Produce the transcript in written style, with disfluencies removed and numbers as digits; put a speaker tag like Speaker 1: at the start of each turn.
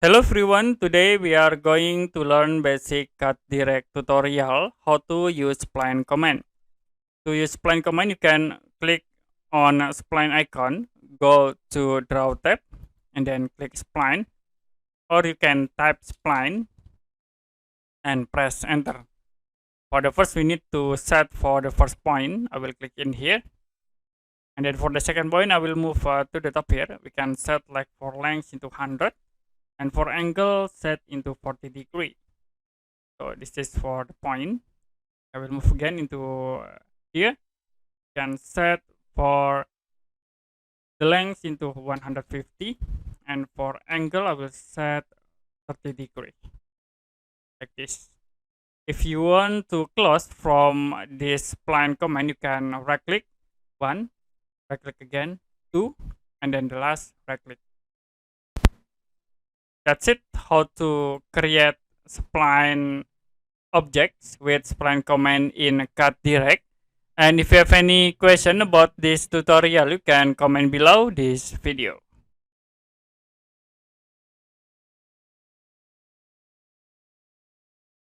Speaker 1: Hello everyone, today we are going to learn basic Caddirect tutorial how to use Spline command. To use Spline command, you can click on Spline icon, go to Draw tab, and then click Spline, or you can type Spline and press enter. For the first, we need to set for the first point. I will click in here, and then for the second point, I will move to the top here. We can set like for length into 100, and for angle set into 40 degree. So this is for the point. I will move again into here. Can set for the length into 150, and for angle I will set 30 degree like this. If you want to close from this spline command, you can right click 1, right click again 2, and then the last right click. That's it, how to create spline objects with spline command in Caddirect. And if you have any question about this tutorial, you can comment below this video.